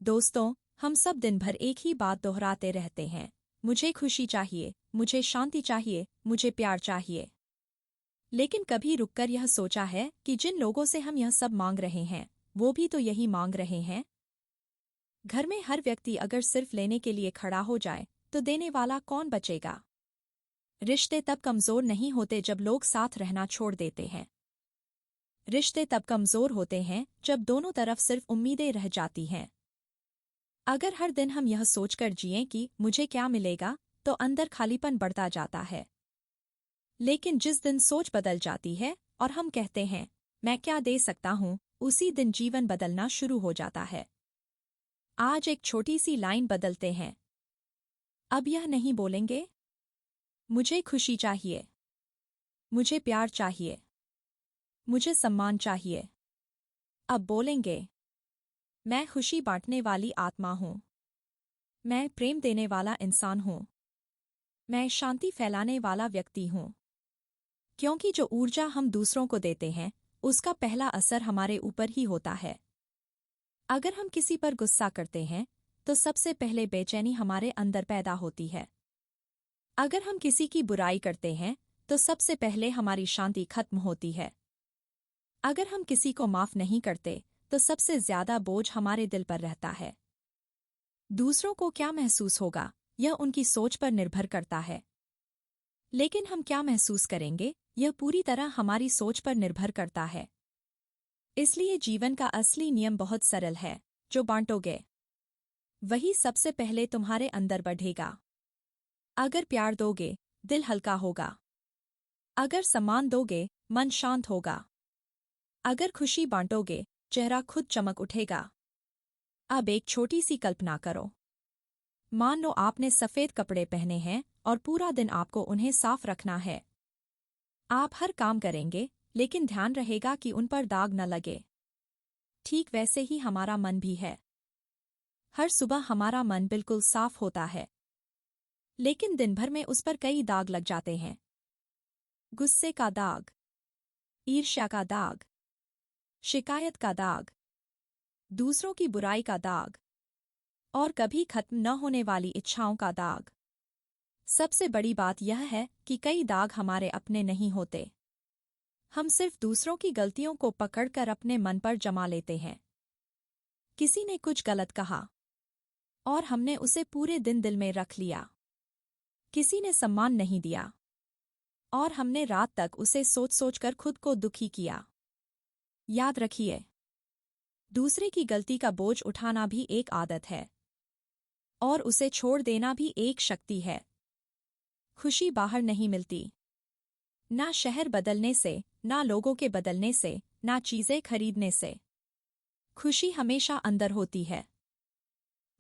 दोस्तों, हम सब दिन भर एक ही बात दोहराते रहते हैं। मुझे खुशी चाहिए, मुझे शांति चाहिए, मुझे प्यार चाहिए। लेकिन कभी रुककर यह सोचा है कि जिन लोगों से हम यह सब मांग रहे हैं, वो भी तो यही मांग रहे हैं? घर में हर व्यक्ति अगर सिर्फ लेने के लिए खड़ा हो जाए, तो देने वाला कौन बचेगा? रिश्ते तब कमजोर नहीं होते जब लोग साथ रहना छोड़ देते हैं। रिश्ते तब कमजोर होते हैं जब दोनों तरफ सिर्फ उम्मीदें रह जाती हैं। अगर हर दिन हम यह सोचकर जिएं कि मुझे क्या मिलेगा, तो अंदर खालीपन बढ़ता जाता है। लेकिन जिस दिन सोच बदल जाती है और हम कहते हैं, मैं क्या दे सकता हूँ, उसी दिन जीवन बदलना शुरू हो जाता है। आज एक छोटी सी लाइन बदलते हैं। अब यह नहीं बोलेंगे, मुझे खुशी चाहिए, मुझे प्यार चाहिए, मुझे सम्मान चाहिए। अब बोलेंगे, मैं खुशी बांटने वाली आत्मा हूँ, मैं प्रेम देने वाला इंसान हूँ, मैं शांति फैलाने वाला व्यक्ति हूँ। क्योंकि जो ऊर्जा हम दूसरों को देते हैं, उसका पहला असर हमारे ऊपर ही होता है। अगर हम किसी पर गुस्सा करते हैं, तो सबसे पहले बेचैनी हमारे अंदर पैदा होती है। अगर हम किसी की बुराई करते हैं, तो सबसे पहले हमारी शांति खत्म होती है। अगर हम किसी को माफ नहीं करते, तो सबसे ज्यादा बोझ हमारे दिल पर रहता है। दूसरों को क्या महसूस होगा, यह उनकी सोच पर निर्भर करता है। लेकिन हम क्या महसूस करेंगे, यह पूरी तरह हमारी सोच पर निर्भर करता है। इसलिए जीवन का असली नियम बहुत सरल है, जो बांटोगे, वही सबसे पहले तुम्हारे अंदर बढ़ेगा। अगर प्यार दोगे, दिल हल्का होगा। अगर सम्मान दोगे, मन शांत होगा। अगर खुशी बांटोगे, चेहरा खुद चमक उठेगा। अब एक छोटी सी कल्पना करो। मान लो आपने सफेद कपड़े पहने हैं और पूरा दिन आपको उन्हें साफ रखना है। आप हर काम करेंगे, लेकिन ध्यान रहेगा कि उन पर दाग न लगे। ठीक वैसे ही हमारा मन भी है। हर सुबह हमारा मन बिल्कुल साफ होता है, लेकिन दिन भर में उस पर कई दाग लग जाते हैं। गुस्से का दाग, ईर्ष्या का दाग, शिकायत का दाग, दूसरों की बुराई का दाग, और कभी खत्म न होने वाली इच्छाओं का दाग। सबसे बड़ी बात यह है कि कई दाग हमारे अपने नहीं होते। हम सिर्फ दूसरों की गलतियों को पकड़कर अपने मन पर जमा लेते हैं। किसी ने कुछ गलत कहा और हमने उसे पूरे दिन दिल में रख लिया। किसी ने सम्मान नहीं दिया और हमने रात तक उसे सोच सोचकर खुद को दुखी किया। याद रखिए, दूसरे की गलती का बोझ उठाना भी एक आदत है, और उसे छोड़ देना भी एक शक्ति है। खुशी बाहर नहीं मिलती, ना शहर बदलने से, ना लोगों के बदलने से, ना चीजें खरीदने से। खुशी हमेशा अंदर होती है,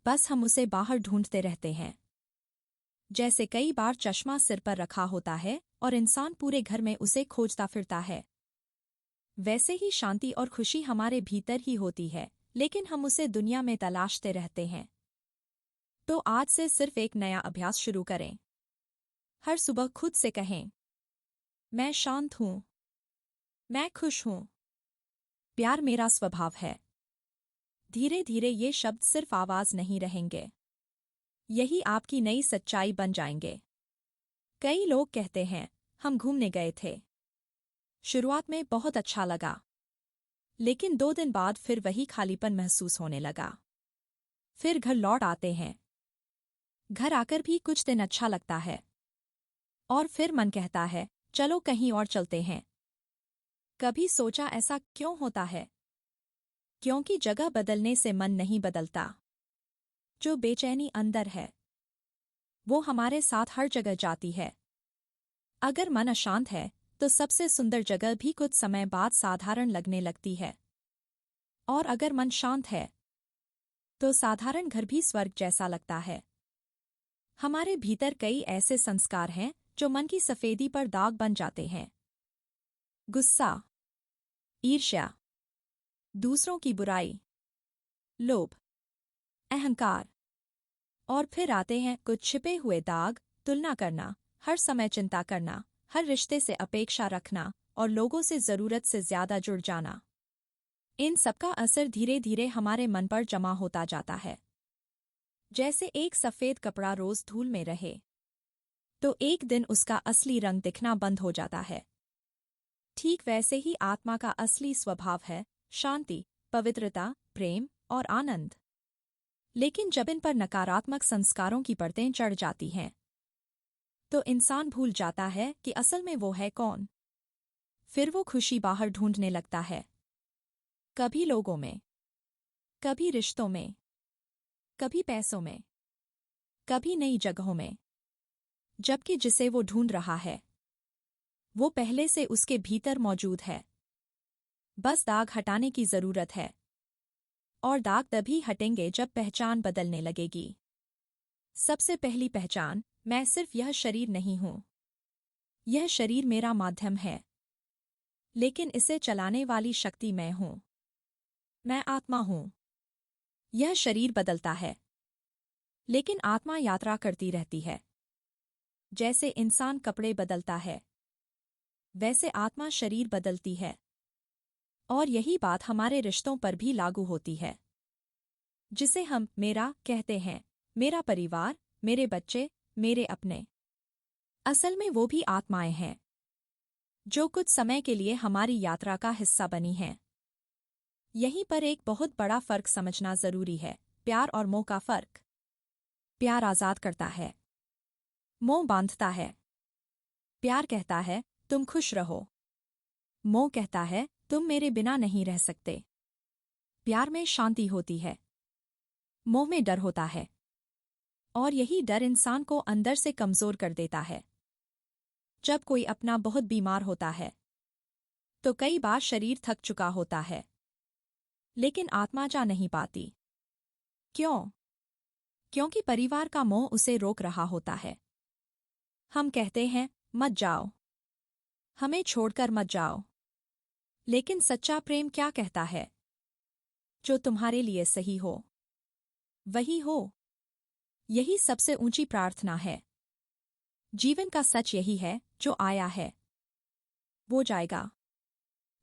बस हम उसे बाहर ढूंढते रहते हैं। जैसे कई बार चश्मा सिर पर रखा होता है और इंसान पूरे घर में उसे खोजता फिरता है, वैसे ही शांति और खुशी हमारे भीतर ही होती है, लेकिन हम उसे दुनिया में तलाशते रहते हैं। तो आज से सिर्फ एक नया अभ्यास शुरू करें। हर सुबह खुद से कहें, मैं शांत हूँ, मैं खुश हूँ, प्यार मेरा स्वभाव है। धीरे धीरे ये शब्द सिर्फ आवाज नहीं रहेंगे, यही आपकी नई सच्चाई बन जाएंगे। कई लोग कहते हैं, हम घूमने गए थे, शुरुआत में बहुत अच्छा लगा, लेकिन 2 दिन बाद फिर वही खालीपन महसूस होने लगा। फिर घर लौट आते हैं, घर आकर भी कुछ दिन अच्छा लगता है, और फिर मन कहता है, चलो कहीं और चलते हैं। कभी सोचा ऐसा क्यों होता है? क्योंकि जगह बदलने से मन नहीं बदलता। जो बेचैनी अंदर है, वो हमारे साथ हर जगह जाती है। अगर मन अशांत है, तो सबसे सुंदर जगह भी कुछ समय बाद साधारण लगने लगती है। और अगर मन शांत है, तो साधारण घर भी स्वर्ग जैसा लगता है। हमारे भीतर कई ऐसे संस्कार हैं जो मन की सफेदी पर दाग बन जाते हैं। गुस्सा, ईर्ष्या, दूसरों की बुराई, लोभ, अहंकार। और फिर आते हैं कुछ छिपे हुए दाग, तुलना करना, हर समय चिंता करना, हर रिश्ते से अपेक्षा रखना, और लोगों से जरूरत से ज्यादा जुड़ जाना। इन सबका असर धीरे धीरे हमारे मन पर जमा होता जाता है। जैसे एक सफ़ेद कपड़ा रोज धूल में रहे तो एक दिन उसका असली रंग दिखना बंद हो जाता है। ठीक वैसे ही आत्मा का असली स्वभाव है शांति, पवित्रता, प्रेम और आनंद। लेकिन जब इन पर नकारात्मक संस्कारों की परतें चढ़ जाती हैं तो इंसान भूल जाता है कि असल में वो है कौन। फिर वो खुशी बाहर ढूंढने लगता है, कभी लोगों में, कभी रिश्तों में, कभी पैसों में, कभी नई जगहों में, जबकि जिसे वो ढूंढ रहा है वो पहले से उसके भीतर मौजूद है। बस दाग हटाने की जरूरत है, और दाग तभी हटेंगे जब पहचान बदलने लगेगी। सबसे पहली पहचान, मैं सिर्फ यह शरीर नहीं हूं। यह शरीर मेरा माध्यम है, लेकिन इसे चलाने वाली शक्ति मैं हूं। मैं आत्मा हूं। यह शरीर बदलता है, लेकिन आत्मा यात्रा करती रहती है। जैसे इंसान कपड़े बदलता है, वैसे आत्मा शरीर बदलती है। और यही बात हमारे रिश्तों पर भी लागू होती है। जिसे हम मेरा कहते हैं, मेरा परिवार, मेरे बच्चे, मेरे अपने, असल में वो भी आत्माएं हैं जो कुछ समय के लिए हमारी यात्रा का हिस्सा बनी हैं। यहीं पर एक बहुत बड़ा फर्क समझना जरूरी है, प्यार और मोह का फर्क। प्यार आजाद करता है, मोह बांधता है। प्यार कहता है तुम खुश रहो, मोह कहता है तुम मेरे बिना नहीं रह सकते। प्यार में शांति होती है, मोह में डर होता है, और यही डर इंसान को अंदर से कमजोर कर देता है। जब कोई अपना बहुत बीमार होता है तो कई बार शरीर थक चुका होता है, लेकिन आत्मा जा नहीं पाती। क्यों? क्योंकि परिवार का मोह उसे रोक रहा होता है। हम कहते हैं मत जाओ, हमें छोड़कर मत जाओ। लेकिन सच्चा प्रेम क्या कहता है? जो तुम्हारे लिए सही हो वही हो। यही सबसे ऊंची प्रार्थना है। जीवन का सच यही है, जो आया है वो जाएगा।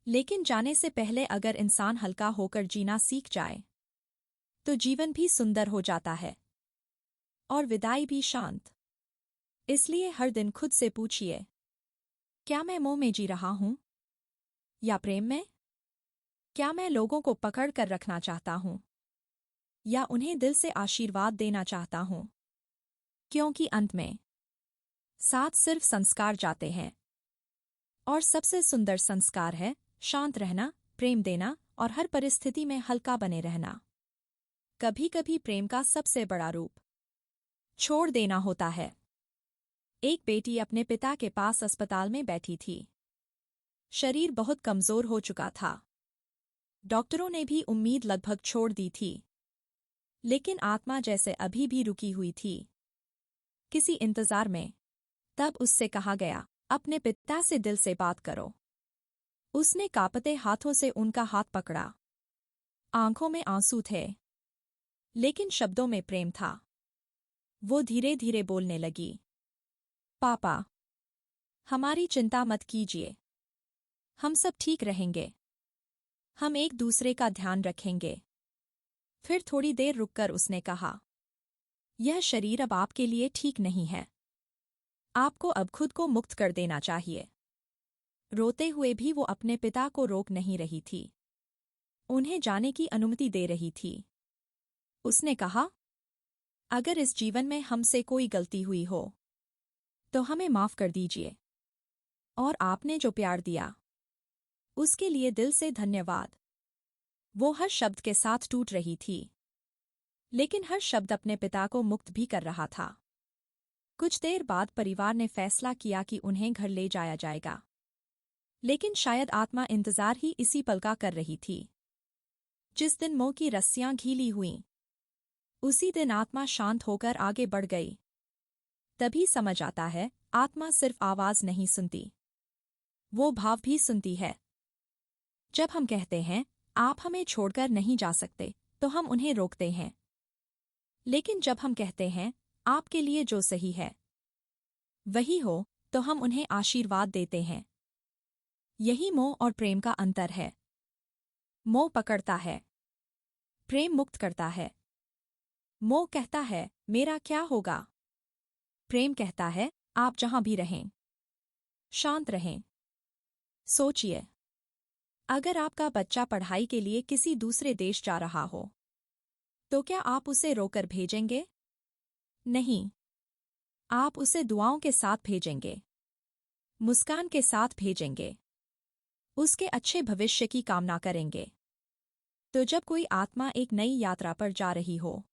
लेकिन जाने से पहले अगर इंसान हल्का होकर जीना सीख जाए तो जीवन भी सुंदर हो जाता है और विदाई भी शांत। इसलिए हर दिन खुद से पूछिए, क्या मैं मोह में जी रहा हूं या प्रेम में? क्या मैं लोगों को पकड़ कर रखना चाहता हूं या उन्हें दिल से आशीर्वाद देना चाहता हूं? क्योंकि अंत में साथ सिर्फ संस्कार जाते हैं, और सबसे सुंदर संस्कार है शांत रहना, प्रेम देना और हर परिस्थिति में हल्का बने रहना। कभी कभी प्रेम का सबसे बड़ा रूप छोड़ देना होता है। एक बेटी अपने पिता के पास अस्पताल में बैठी थी। शरीर बहुत कमजोर हो चुका था। डॉक्टरों ने भी उम्मीद लगभग छोड़ दी थी, लेकिन आत्मा जैसे अभी भी रुकी हुई थी, किसी इंतजार में। तब उससे कहा गया, अपने पिता से दिल से बात करो। उसने कांपते हाथों से उनका हाथ पकड़ा। आंखों में आंसू थे, लेकिन शब्दों में प्रेम था। वो धीरे धीरे बोलने लगी, पापा, हमारी चिंता मत कीजिए, हम सब ठीक रहेंगे। हम एक दूसरे का ध्यान रखेंगे। फिर थोड़ी देर रुककर उसने कहा, यह शरीर अब आपके लिए ठीक नहीं है। आपको अब खुद को मुक्त कर देना चाहिए। रोते हुए भी वो अपने पिता को रोक नहीं रही थी, उन्हें जाने की अनुमति दे रही थी। उसने कहा, अगर इस जीवन में हमसे कोई गलती हुई हो तो हमें माफ कर दीजिए, और आपने जो प्यार दिया उसके लिए दिल से धन्यवाद। वो हर शब्द के साथ टूट रही थी, लेकिन हर शब्द अपने पिता को मुक्त भी कर रहा था। कुछ देर बाद परिवार ने फैसला किया कि उन्हें घर ले जाया जाएगा, लेकिन शायद आत्मा इंतजार ही इसी पल का कर रही थी। जिस दिन मोह की रस्सियां घीली हुईं, उसी दिन आत्मा शांत होकर आगे बढ़ गई। तभी समझ आता है, आत्मा सिर्फ आवाज नहीं सुनती, वो भाव भी सुनती है। जब हम कहते हैं, आप हमें छोड़कर नहीं जा सकते, तो हम उन्हें रोकते हैं। लेकिन जब हम कहते हैं, आपके लिए जो सही है वही हो, तो हम उन्हें आशीर्वाद देते हैं। यही मोह और प्रेम का अंतर है। मोह पकड़ता है, प्रेम मुक्त करता है। मोह कहता है मेरा क्या होगा, प्रेम कहता है आप जहां भी रहें, शांत रहें। सोचिए, अगर आपका बच्चा पढ़ाई के लिए किसी दूसरे देश जा रहा हो, तो क्या आप उसे रोकर भेजेंगे? नहीं, आप उसे दुआओं के साथ भेजेंगे, मुस्कान के साथ भेजेंगे, उसके अच्छे भविष्य की कामना करेंगे। तो जब कोई आत्मा एक नई यात्रा पर जा रही हो,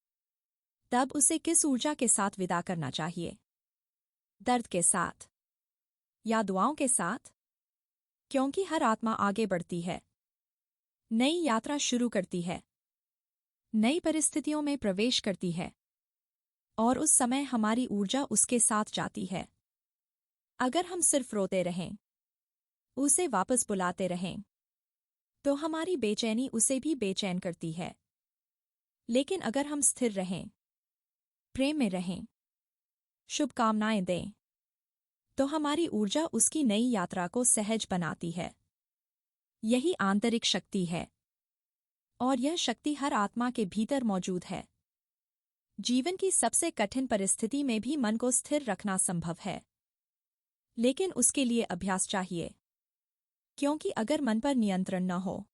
तब उसे किस ऊर्जा के साथ विदा करना चाहिए? दर्द के साथ या दुआओं के साथ? क्योंकि हर आत्मा आगे बढ़ती है, नई यात्रा शुरू करती है, नई परिस्थितियों में प्रवेश करती है, और उस समय हमारी ऊर्जा उसके साथ जाती है। अगर हम सिर्फ रोते रहें, उसे वापस बुलाते रहें, तो हमारी बेचैनी उसे भी बेचैन करती है। लेकिन अगर हम स्थिर रहें, प्रेम में रहें, शुभकामनाएं दें, तो हमारी ऊर्जा उसकी नई यात्रा को सहज बनाती है। यही आंतरिक शक्ति है, और यह शक्ति हर आत्मा के भीतर मौजूद है। जीवन की सबसे कठिन परिस्थिति में भी मन को स्थिर रखना संभव है, लेकिन उसके लिए अभ्यास चाहिए। क्योंकि अगर मन पर नियंत्रण न हो,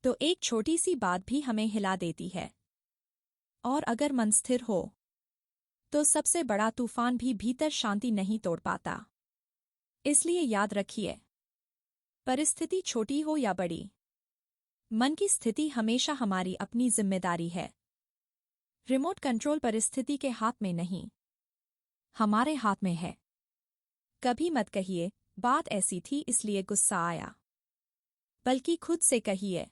तो एक छोटी सी बात भी हमें हिला देती है, और अगर मन स्थिर हो, तो सबसे बड़ा तूफान भी भीतर शांति नहीं तोड़ पाता। इसलिए याद रखिए, परिस्थिति छोटी हो या बड़ी, मन की स्थिति हमेशा हमारी अपनी जिम्मेदारी है। रिमोट कंट्रोल परिस्थिति के हाथ में नहीं, हमारे हाथ में है। कभी मत कहिए बात ऐसी थी इसलिए गुस्सा आया, बल्कि खुद से कहिए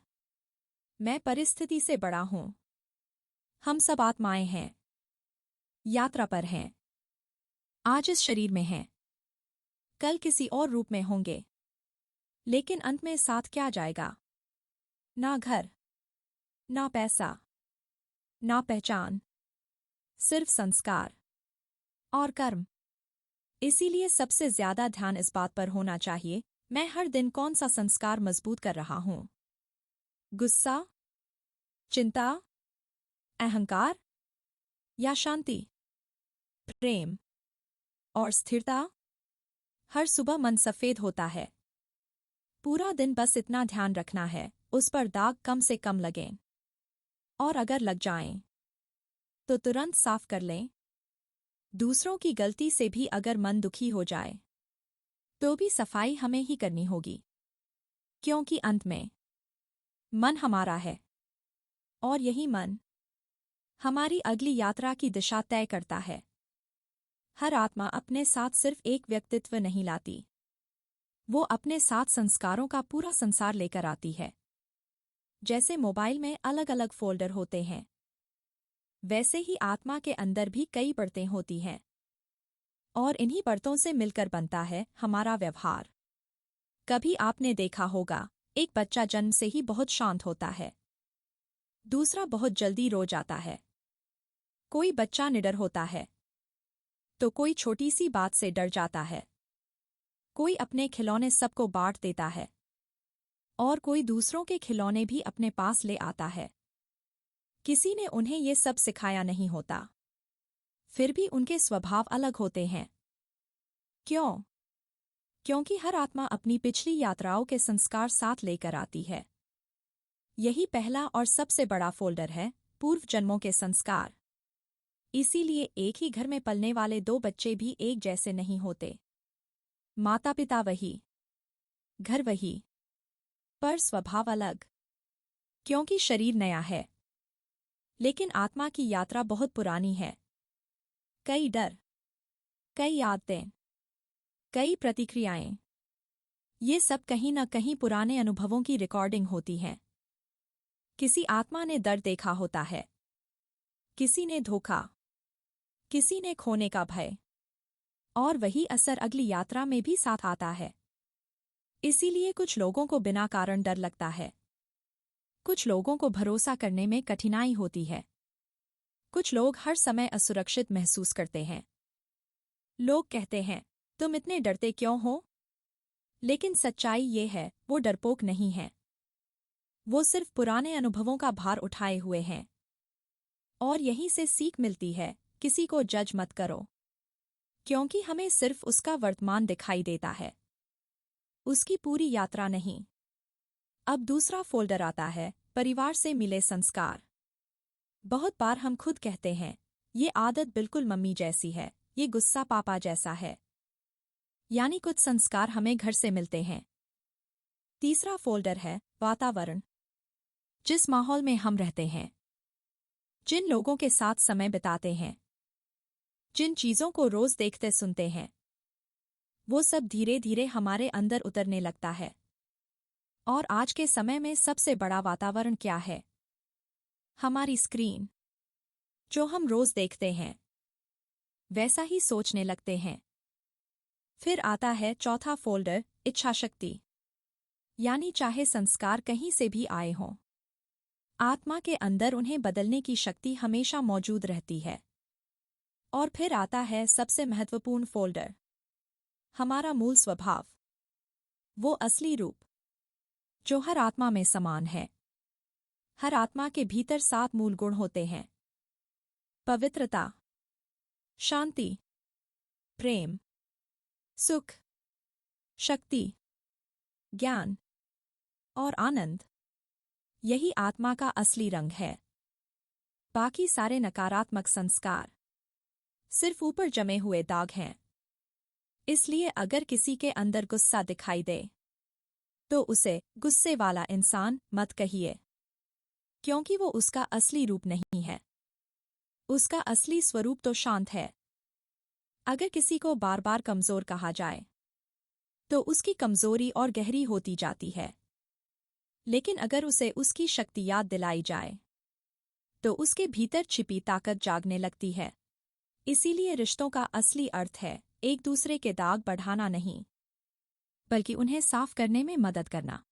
मैं परिस्थिति से बड़ा हूं। हम सब आत्माएं हैं, यात्रा पर हैं। आज इस शरीर में हैं, कल किसी और रूप में होंगे, लेकिन अंत में साथ क्या जाएगा? ना घर, ना पैसा, ना पहचान, सिर्फ संस्कार और कर्म। इसीलिए सबसे ज्यादा ध्यान इस बात पर होना चाहिए, मैं हर दिन कौन सा संस्कार मजबूत कर रहा हूं? गुस्सा, चिंता, अहंकार या शांति, प्रेम और स्थिरता? हर सुबह मन सफेद होता है। पूरा दिन बस इतना ध्यान रखना है, उस पर दाग कम से कम लगें, और अगर लग जाएं, तो तुरंत साफ कर लें। दूसरों की गलती से भी अगर मन दुखी हो जाए, तो भी सफाई हमें ही करनी होगी, क्योंकि अंत में मन हमारा है, और यही मन हमारी अगली यात्रा की दिशा तय करता है। हर आत्मा अपने साथ सिर्फ एक व्यक्तित्व नहीं लाती, वो अपने साथ संस्कारों का पूरा संसार लेकर आती है। जैसे मोबाइल में अलग अलग फोल्डर होते हैं, वैसे ही आत्मा के अंदर भी कई परतें होती हैं, और इन्हीं परतों से मिलकर बनता है हमारा व्यवहार। कभी आपने देखा होगा, एक बच्चा जन्म से ही बहुत शांत होता है, दूसरा बहुत जल्दी रो जाता है। कोई बच्चा निडर होता है, तो कोई छोटी सी बात से डर जाता है। कोई अपने खिलौने सबको बांट देता है, और कोई दूसरों के खिलौने भी अपने पास ले आता है। किसी ने उन्हें ये सब सिखाया नहीं होता, फिर भी उनके स्वभाव अलग होते हैं। क्यों? क्योंकि हर आत्मा अपनी पिछली यात्राओं के संस्कार साथ लेकर आती है। यही पहला और सबसे बड़ा फोल्डर है, पूर्व जन्मों के संस्कार। इसीलिए एक ही घर में पलने वाले दो बच्चे भी एक जैसे नहीं होते। माता पिता वही, घर वही, पर स्वभाव अलग। क्योंकि शरीर नया है, लेकिन आत्मा की यात्रा बहुत पुरानी है। कई डर, कई आदतें, कई प्रतिक्रियाएं, ये सब कहीं न कहीं पुराने अनुभवों की रिकॉर्डिंग होती हैं। किसी आत्मा ने दर्द देखा होता है, किसी ने धोखा, किसी ने खोने का भय, और वही असर अगली यात्रा में भी साथ आता है। इसीलिए कुछ लोगों को बिना कारण डर लगता है, कुछ लोगों को भरोसा करने में कठिनाई होती है, कुछ लोग हर समय असुरक्षित महसूस करते हैं। लोग कहते हैं तुम इतने डरते क्यों हो? लेकिन सच्चाई ये है, वो डरपोक नहीं है, वो सिर्फ पुराने अनुभवों का भार उठाए हुए हैं। और यहीं से सीख मिलती है, किसी को जज मत करो, क्योंकि हमें सिर्फ उसका वर्तमान दिखाई देता है, उसकी पूरी यात्रा नहीं। अब दूसरा फोल्डर आता है, परिवार से मिले संस्कार। बहुत बार हम खुद कहते हैं, ये आदत बिल्कुल मम्मी जैसी है, ये गुस्सा पापा जैसा है। यानी कुछ संस्कार हमें घर से मिलते हैं। तीसरा फोल्डर है वातावरण। जिस माहौल में हम रहते हैं, जिन लोगों के साथ समय बिताते हैं, जिन चीजों को रोज देखते सुनते हैं, वो सब धीरे धीरे हमारे अंदर उतरने लगता है। और आज के समय में सबसे बड़ा वातावरण क्या है? हमारी स्क्रीन। जो हम रोज देखते हैं, वैसा ही सोचने लगते हैं। फिर आता है चौथा फोल्डर, इच्छाशक्ति। यानी चाहे संस्कार कहीं से भी आए हों, आत्मा के अंदर उन्हें बदलने की शक्ति हमेशा मौजूद रहती है। और फिर आता है सबसे महत्वपूर्ण फोल्डर, हमारा मूल स्वभाव, वो असली रूप, जो हर आत्मा में समान है। हर आत्मा के भीतर 7 मूल गुण होते हैं: पवित्रता, शांति, प्रेम, सुख, शक्ति, ज्ञान और आनंद। यही आत्मा का असली रंग है। बाकी सारे नकारात्मक संस्कार सिर्फ ऊपर जमे हुए दाग हैं। इसलिए अगर किसी के अंदर गुस्सा दिखाई दे, तो उसे गुस्से वाला इंसान मत कहिए, क्योंकि वो उसका असली रूप नहीं है। उसका असली स्वरूप तो शांत है। अगर किसी को बार बार कमजोर कहा जाए, तो उसकी कमजोरी और गहरी होती जाती है। लेकिन अगर उसे उसकी शक्ति याद दिलाई जाए, तो उसके भीतर छिपी ताकत जागने लगती है। इसीलिए रिश्तों का असली अर्थ है एक दूसरे के दाग बढ़ाना नहीं, बल्कि उन्हें साफ करने में मदद करना।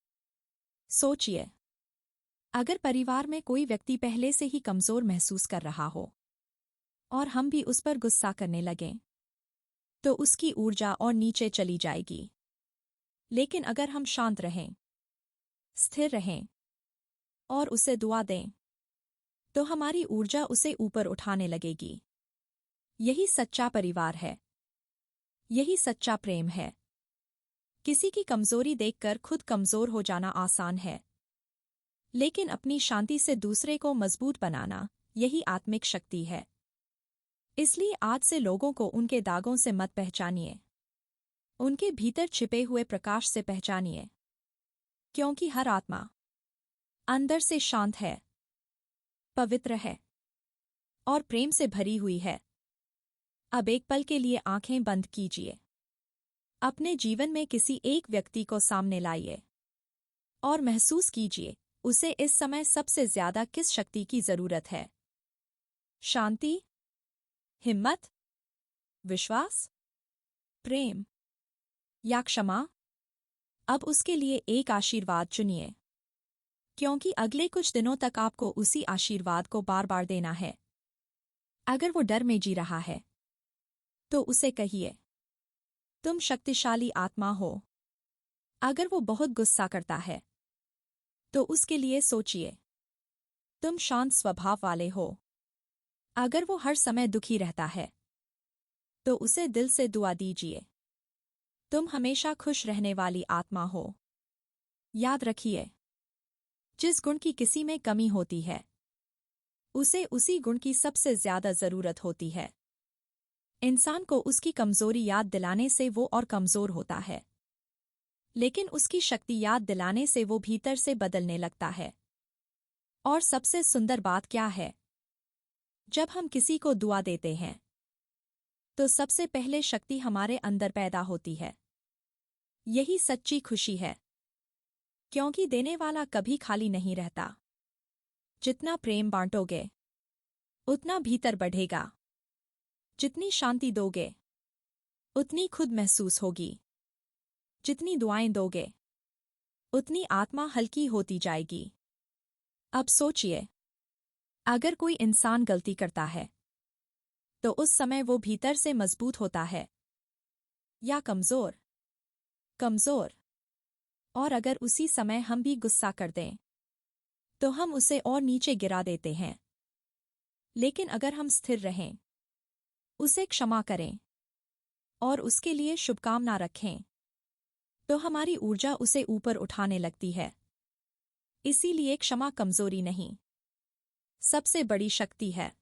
सोचिए, अगर परिवार में कोई व्यक्ति पहले से ही कमजोर महसूस कर रहा हो और हम भी उस पर गुस्सा करने लगें, तो उसकी ऊर्जा और नीचे चली जाएगी। लेकिन अगर हम शांत रहें, स्थिर रहें और उसे दुआ दें, तो हमारी ऊर्जा उसे ऊपर उठाने लगेगी। यही सच्चा परिवार है। यही सच्चा प्रेम है। किसी की कमजोरी देखकर खुद कमजोर हो जाना आसान है, लेकिन अपनी शांति से दूसरे को मजबूत बनाना, यही आत्मिक शक्ति है। इसलिए आज से लोगों को उनके दागों से मत पहचानिए, उनके भीतर छिपे हुए प्रकाश से पहचानिए, क्योंकि हर आत्मा अंदर से शांत है, पवित्र है और प्रेम से भरी हुई है। अब एक पल के लिए आंखें बंद कीजिए। अपने जीवन में किसी एक व्यक्ति को सामने लाइए और महसूस कीजिए उसे इस समय सबसे ज्यादा किस शक्ति की जरूरत है। शांति, हिम्मत, विश्वास, प्रेम या क्षमा? अब उसके लिए एक आशीर्वाद चुनिए, क्योंकि अगले कुछ दिनों तक आपको उसी आशीर्वाद को बार बार देना है। अगर वो डर में जी रहा है, तो उसे कहिए, तुम शक्तिशाली आत्मा हो। अगर वो बहुत गुस्सा करता है, तो उसके लिए सोचिए, तुम शांत स्वभाव वाले हो। अगर वो हर समय दुखी रहता है, तो उसे दिल से दुआ दीजिए, तुम हमेशा खुश रहने वाली आत्मा हो। याद रखिए, जिस गुण की किसी में कमी होती है, उसे उसी गुण की सबसे ज्यादा जरूरत होती है। इंसान को उसकी कमजोरी याद दिलाने से वो और कमजोर होता है, लेकिन उसकी शक्ति याद दिलाने से वो भीतर से बदलने लगता है। और सबसे सुंदर बात क्या है? जब हम किसी को दुआ देते हैं, तो सबसे पहले शक्ति हमारे अंदर पैदा होती है। यही सच्ची खुशी है, क्योंकि देने वाला कभी खाली नहीं रहता। जितना प्रेम बांटोगे, उतना भीतर बढ़ेगा। जितनी शांति दोगे, उतनी खुद महसूस होगी। जितनी दुआएं दोगे, उतनी आत्मा हल्की होती जाएगी। अब सोचिए, अगर कोई इंसान गलती करता है, तो उस समय वो भीतर से मजबूत होता है या कमजोर? कमजोर। और अगर उसी समय हम भी गुस्सा कर दें, तो हम उसे और नीचे गिरा देते हैं। लेकिन अगर हम स्थिर रहें, उसे क्षमा करें और उसके लिए शुभकामना रखें, तो हमारी ऊर्जा उसे ऊपर उठाने लगती है। इसीलिए क्षमा कमजोरी नहीं, सबसे बड़ी शक्ति है।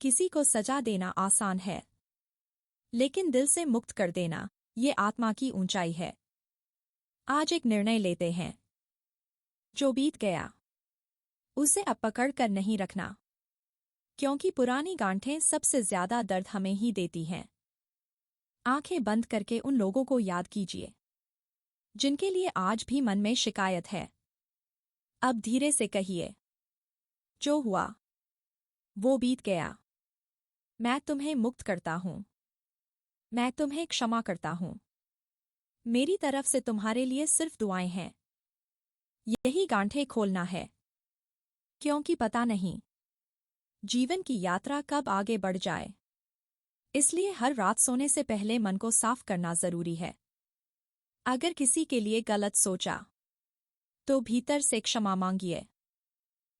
किसी को सजा देना आसान है, लेकिन दिल से मुक्त कर देना, ये आत्मा की ऊंचाई है। आज एक निर्णय लेते हैं। जो बीत गया, उसे अब पकड़ कर नहीं रखना, क्योंकि पुरानी गांठें सबसे ज्यादा दर्द हमें ही देती हैं। आंखें बंद करके उन लोगों को याद कीजिए, जिनके लिए आज भी मन में शिकायत है। अब धीरे से कहिए, जो हुआ, वो बीत गया। मैं तुम्हें मुक्त करता हूं। मैं तुम्हें क्षमा करता हूं। मेरी तरफ से तुम्हारे लिए सिर्फ दुआएं हैं। यही गांठें खोलना है, क्योंकि पता नहीं जीवन की यात्रा कब आगे बढ़ जाए। इसलिए हर रात सोने से पहले मन को साफ करना जरूरी है। अगर किसी के लिए गलत सोचा, तो भीतर से क्षमा मांगिए।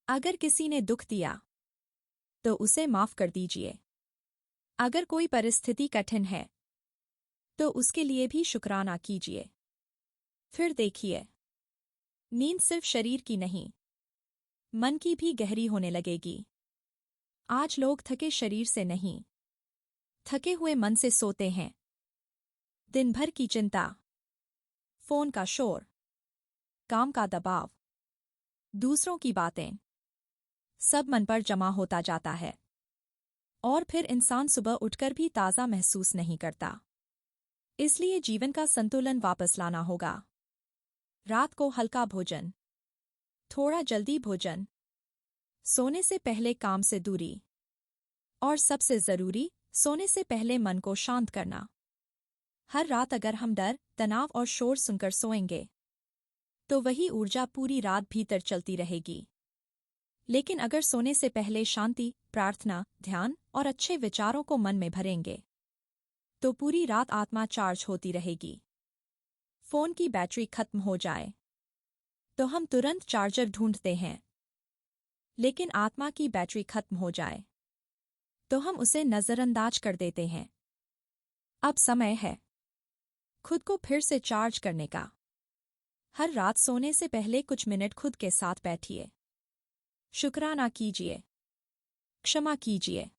अगर किसी ने दुख दिया, तो उसे माफ कर दीजिए। अगर कोई परिस्थिति कठिन है, तो उसके लिए भी शुक्राना कीजिए। फिर देखिए, नींद सिर्फ शरीर की नहीं, मन की भी गहरी होने लगेगी। आज लोग थके शरीर से नहीं, थके हुए मन से सोते हैं। दिन भर की चिंता, फोन का शोर, काम का दबाव, दूसरों की बातें, सब मन पर जमा होता जाता है। और फिर इंसान सुबह उठकर भी ताज़ा महसूस नहीं करता। इसलिए जीवन का संतुलन वापस लाना होगा। रात को हल्का भोजन, थोड़ा जल्दी भोजन, सोने से पहले काम से दूरी, और सबसे जरूरी, सोने से पहले मन को शांत करना। हर रात अगर हम डर, तनाव और शोर सुनकर सोएंगे, तो वही ऊर्जा पूरी रात भीतर चलती रहेगी। लेकिन अगर सोने से पहले शांति, प्रार्थना, ध्यान और अच्छे विचारों को मन में भरेंगे, तो पूरी रात आत्मा चार्ज होती रहेगी। फोन की बैटरी खत्म हो जाए, तो हम तुरंत चार्जर ढूंढते हैं। लेकिन आत्मा की बैटरी खत्म हो जाए, तो हम उसे नजरअंदाज कर देते हैं। अब समय है खुद को फिर से चार्ज करने का। हर रात सोने से पहले कुछ मिनट खुद के साथ बैठिए। शुक्राना कीजिए, क्षमा कीजिए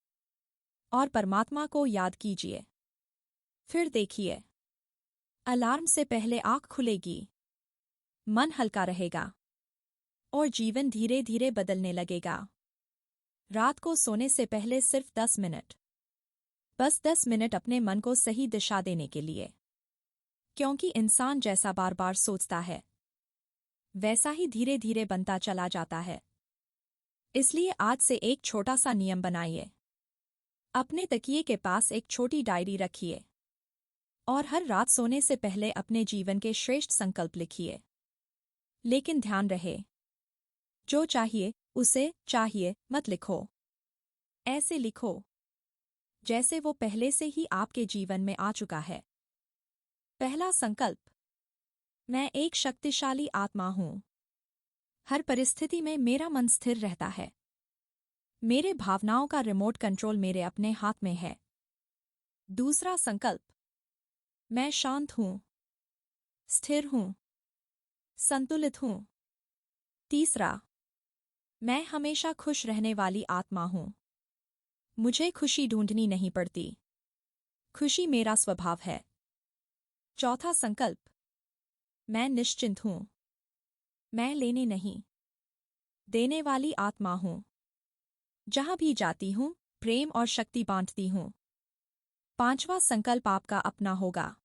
और परमात्मा को याद कीजिए। फिर देखिए, अलार्म से पहले आँख खुलेगी, मन हल्का रहेगा और जीवन धीरे धीरे बदलने लगेगा। रात को सोने से पहले सिर्फ 10 मिनट, बस 10 मिनट अपने मन को सही दिशा देने के लिए। क्योंकि इंसान जैसा बार बार सोचता है, वैसा ही धीरे धीरे बनता चला जाता है। इसलिए आज से एक छोटा सा नियम बनाइए। अपने तकिए के पास एक छोटी डायरी रखिए और हर रात सोने से पहले अपने जीवन के श्रेष्ठ संकल्प लिखिए। लेकिन ध्यान रहे, जो चाहिए उसे चाहिए मत लिखो। ऐसे लिखो जैसे वो पहले से ही आपके जीवन में आ चुका है। पहला संकल्प, मैं एक शक्तिशाली आत्मा हूं। हर परिस्थिति में मेरा मन स्थिर रहता है। मेरे भावनाओं का रिमोट कंट्रोल मेरे अपने हाथ में है। दूसरा संकल्प, मैं शांत हूं, स्थिर हूं, संतुलित हूं। तीसरा, मैं हमेशा खुश रहने वाली आत्मा हूं। मुझे खुशी ढूंढनी नहीं पड़ती। खुशी मेरा स्वभाव है। चौथा संकल्प, मैं निश्चिंत हूं। मैं लेने नहीं, देने वाली आत्मा हूं। जहां भी जाती हूं, प्रेम और शक्ति बांटती हूं। पांचवा संकल्प आपका अपना होगा।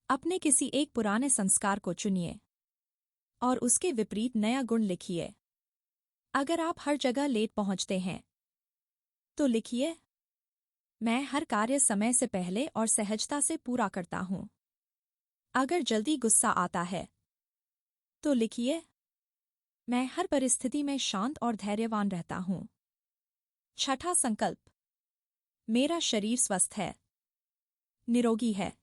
अपने किसी एक पुराने संस्कार को चुनिए और उसके विपरीत नया गुण लिखिए। अगर आप हर जगह लेट पहुंचते हैं, तो लिखिए, मैं हर कार्य समय से पहले और सहजता से पूरा करता हूं। अगर जल्दी गुस्सा आता है, तो लिखिए, मैं हर परिस्थिति में शांत और धैर्यवान रहता हूं। छठा संकल्प, मेरा शरीर स्वस्थ है, निरोगी है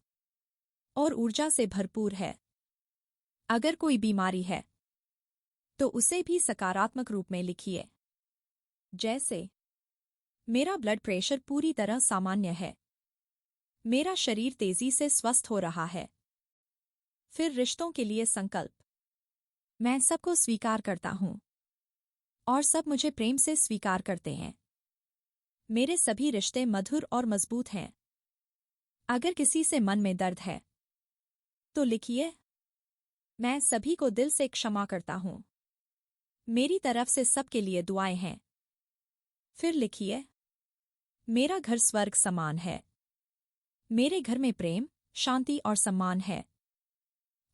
और ऊर्जा से भरपूर है। अगर कोई बीमारी है, तो उसे भी सकारात्मक रूप में लिखिए। जैसे, मेरा ब्लड प्रेशर पूरी तरह सामान्य है। मेरा शरीर तेजी से स्वस्थ हो रहा है। फिर रिश्तों के लिए संकल्प। मैं सबको स्वीकार करता हूं और सब मुझे प्रेम से स्वीकार करते हैं। मेरे सभी रिश्ते मधुर और मजबूत हैं। अगर किसी से मन में दर्द है तो लिखिए, मैं सभी को दिल से क्षमा करता हूं। मेरी तरफ से सबके लिए दुआएं हैं। फिर लिखिए, मेरा घर स्वर्ग समान है। मेरे घर में प्रेम, शांति और सम्मान है।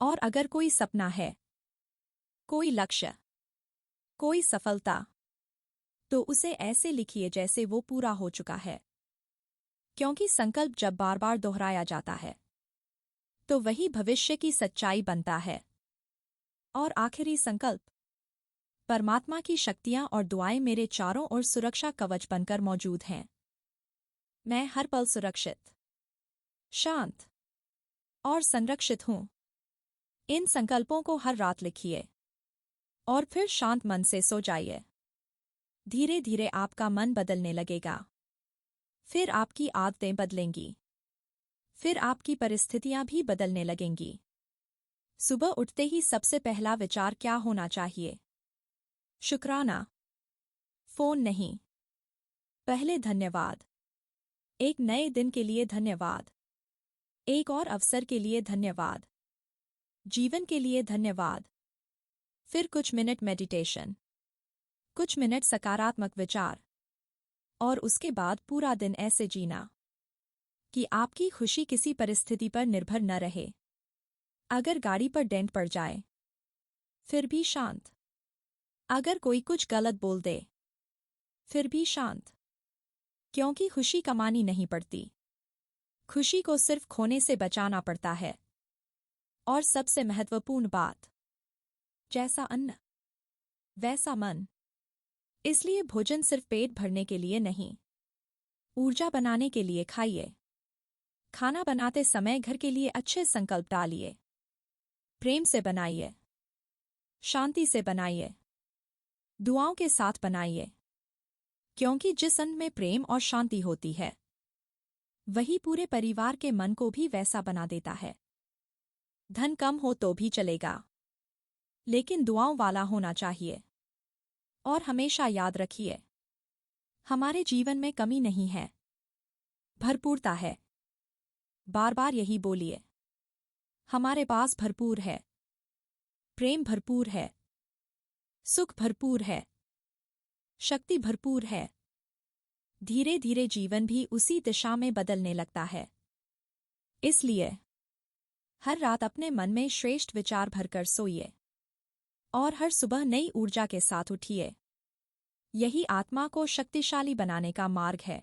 और अगर कोई सपना है, कोई लक्ष्य, कोई सफलता, तो उसे ऐसे लिखिए जैसे वो पूरा हो चुका है। क्योंकि संकल्प जब बार बार दोहराया जाता है तो वही भविष्य की सच्चाई बनता है। और आखिरी संकल्प, परमात्मा की शक्तियां और दुआएं मेरे चारों ओर सुरक्षा कवच बनकर मौजूद हैं। मैं हर पल सुरक्षित, शांत और संरक्षित हूं। इन संकल्पों को हर रात लिखिए और फिर शांत मन से सो जाइए। धीरे धीरे आपका मन बदलने लगेगा। फिर आपकी आदतें बदलेंगी। फिर आपकी परिस्थितियां भी बदलने लगेंगी। सुबह उठते ही सबसे पहला विचार क्या होना चाहिए? शुक्राना। फोन नहीं। पहले धन्यवाद। एक नए दिन के लिए धन्यवाद। एक और अवसर के लिए धन्यवाद। जीवन के लिए धन्यवाद। फिर कुछ मिनट मेडिटेशन, कुछ मिनट सकारात्मक विचार, और उसके बाद पूरा दिन ऐसे जीना कि आपकी खुशी किसी परिस्थिति पर निर्भर न रहे। अगर गाड़ी पर डेंट पड़ जाए, फिर भी शांत। अगर कोई कुछ गलत बोल दे, फिर भी शांत। क्योंकि खुशी कमानी नहीं पड़ती। खुशी को सिर्फ खोने से बचाना पड़ता है। और सबसे महत्वपूर्ण बात, जैसा अन्न वैसा मन। इसलिए भोजन सिर्फ पेट भरने के लिए नहीं, ऊर्जा बनाने के लिए खाइए। खाना बनाते समय घर के लिए अच्छे संकल्प डालिए। प्रेम से बनाइए, शांति से बनाइए, दुआओं के साथ बनाइए। क्योंकि जिस अन्न में प्रेम और शांति होती है, वही पूरे परिवार के मन को भी वैसा बना देता है। धन कम हो तो भी चलेगा, लेकिन दुआओं वाला होना चाहिए। और हमेशा याद रखिए, हमारे जीवन में कमी नहीं है, भरपूरता है। बार बार यही बोलिए, हमारे पास भरपूर है। प्रेम भरपूर है, सुख भरपूर है, शक्ति भरपूर है। धीरे धीरे जीवन भी उसी दिशा में बदलने लगता है। इसलिए हर रात अपने मन में श्रेष्ठ विचार भरकर सोइए और हर सुबह नई ऊर्जा के साथ उठिए। यही आत्मा को शक्तिशाली बनाने का मार्ग है।